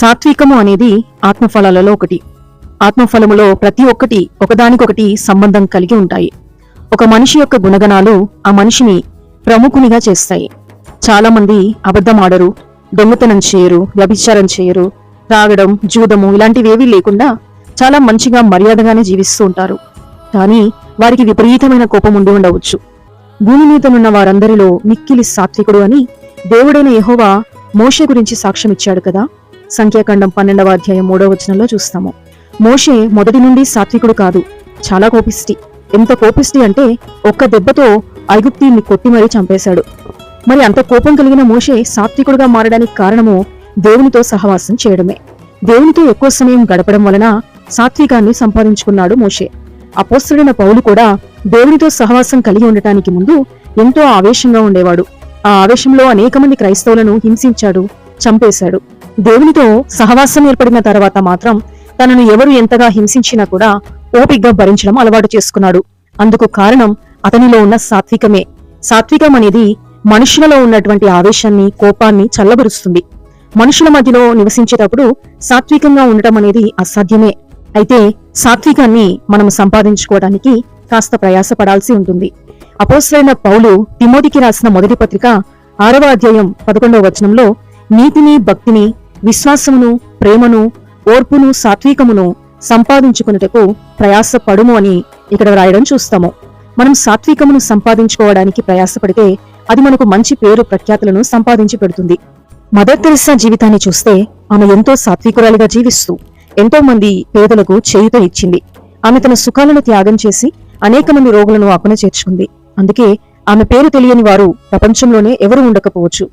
సాత్వికము అనేది ఆత్మఫలాలలో ఒకటి. ఆత్మఫలములో ప్రతి ఒక్కటి ఒకదానికొకటి సంబంధం కలిగి ఉంటాయి. ఒక మనిషి యొక్క గుణగణాలు ఆ మనిషిని ప్రముఖునిగా చేస్తాయి. చాలా మంది అబద్ధమాడరు, దొంగతనం చేయరు, వ్యభిచారం చేయరు, త్రాగడం, జూదము ఇలాంటివేవీ లేకుండా చాలా మంచిగా మర్యాదగానే జీవిస్తూ ఉంటారు. కానీ వారికి విపరీతమైన కోపం ఉండి ఉండవచ్చు. భూమి మీదనున్న వారందరిలో మిక్కిలి సాత్వికుడు అని దేవుడైన యెహోవా మోషే గురించి సాక్ష్యమిచ్చాడు కదా. సంఖ్యాకాండం 12వ అధ్యాయం 3వ వచనంలో చూస్తాము. మోషే మొదటి నుండి సాత్వికుడు కాదు, చాలా కోపిష్టి. ఎంత కోపిష్టి అంటే ఒక్క దెబ్బతో ఐగుప్తీయుణ్ణి కొట్టి మరీ చంపేశాడు. మరి అంత కోపం కలిగిన మోషే సాత్వికుడుగా మారడానికి కారణము దేవునితో సహవాసం చేయడమే. దేవునితో ఎక్కువ సమయం గడపడం వలన సాత్వికాన్ని సంపాదించుకున్నాడు మోషే. అపోస్తలుడైన పౌలు కూడా దేవునితో సహవాసం కలిగి ఉండటానికి ముందు ఎంతో ఆవేశంగా ఉండేవాడు. ఆ ఆవేశంలో అనేక మంది క్రైస్తవులను హింసించాడు, చంపేశాడు. దేవునితో సహవాసం ఏర్పడిన తర్వాత మాత్రం తనను ఎవరు ఎంతగా హింసించినా కూడా ఓపిగ్గా భరించడం అలవాటు చేసుకున్నాడు. అందుకు కారణం అతనిలో ఉన్న సాత్వికమే. సాత్వికం అనేది మనుషులలో ఉన్నటువంటి ఆవేశాన్ని, కోపాన్ని చల్లబరుస్తుంది. మనుషుల మధ్యలో నివసించేటప్పుడు సాత్వికంగా ఉండటం అనేది అసాధ్యమే. అయితే సాత్వికాన్ని మనం సంపాదించుకోవడానికి కాస్త ప్రయాసపడాల్సి ఉంటుంది. అపోస్తలుడైన పౌలు తిమోతికి రాసిన మొదటి పత్రిక 6వ అధ్యాయం 11వ వచనంలో నీతిని, భక్తిని, విశ్వాసమును, ప్రేమను, ఓర్పును, సాత్వికమును సంపాదించుకున్నటకు ప్రయాసపడుము అని ఇక్కడ వ్రాయడం చూస్తాము. మనం సాత్వికమును సంపాదించుకోవడానికి ప్రయాసపడితే అది మనకు మంచి పేరు ప్రఖ్యాతులను సంపాదించి పెడుతుంది. మదర్ తెరెసా జీవితాన్ని చూస్తే ఆమె ఎంతో సాత్వికురాలిగా జీవిస్తూ ఎంతో మంది పేదలకు చేయూత ఇచ్చింది. ఆమె తన సుఖాలను త్యాగం చేసి అనేక మంది రోగులను అక్కున చేర్చుకుంది. అందుకే ఆమె పేరు తెలియని వారు ప్రపంచంలోనే ఎవరు ఉండకపోవచ్చు.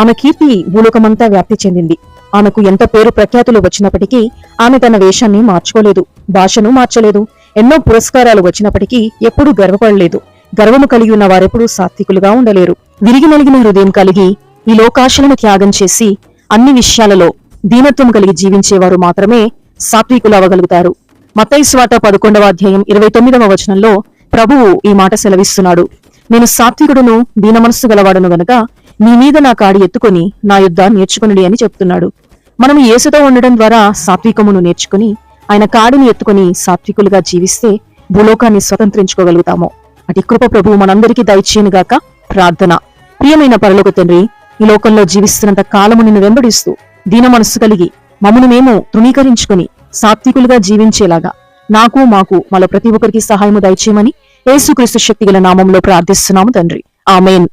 ఆమె కీర్తి భూలోకమంతా వ్యాప్తి చెందింది. ఆమెకు ఎంత పేరు ప్రఖ్యాతులు వచ్చినప్పటికీ ఆమె తన వేషాన్ని మార్చుకోలేదు, భాషను మార్చలేదు. ఎన్నో పురస్కారాలు వచ్చినప్పటికీ ఎప్పుడూ గర్వపడలేదు. గర్వము కలిగి ఉన్న వారెప్పుడూ సాత్వికులుగా ఉండలేరు. విరిగి నలిగిన హృదయం కలిగి ఈ లోకాశలను త్యాగం చేసి అన్ని విషయాలలో దీనత్వం కలిగి జీవించేవారు మాత్రమే సాత్వికులు అవ్వగలుగుతారు. మత్తయి సువార్త 11వ అధ్యాయం 29వ వచనంలో ప్రభువు ఈ మాట సెలవిస్తున్నాడు. నేను సాత్వికుడును, దీనమనస్సు గలవాడును గనక నీ మీద నా కాడి ఎత్తుకొని నా యుద్ధ నేర్చుకునుడి అని చెప్తున్నాడు. మనం యేసుతో ఉండడం ద్వారా సాత్వికమును నేర్చుకుని ఆయన కాడిని ఎత్తుకుని సాత్వికులుగా జీవిస్తే భూలోకాన్ని స్వతంత్రించుకోగలుగుతాము. అటు కృప ప్రభువు మనందరికీ దయచేయునుగాక. ప్రార్థన. ప్రియమైన పరలోక తండ్రి, ఈ లోకంలో జీవిస్తున్నంత కాలము నిన్ను వెంబడిస్తూ దీన మనస్సు కలిగి మమ్మను మేము తృణీకరించుకుని సాత్వికులుగా జీవించేలాగా నాకు, మాకు, మళ్ళీ ప్రతి ఒక్కరికి సహాయము దయచేయమని యేసుక్రీస్తు శక్తిగల నామంలో ప్రార్థిస్తున్నాము తండ్రి. ఆమేన్.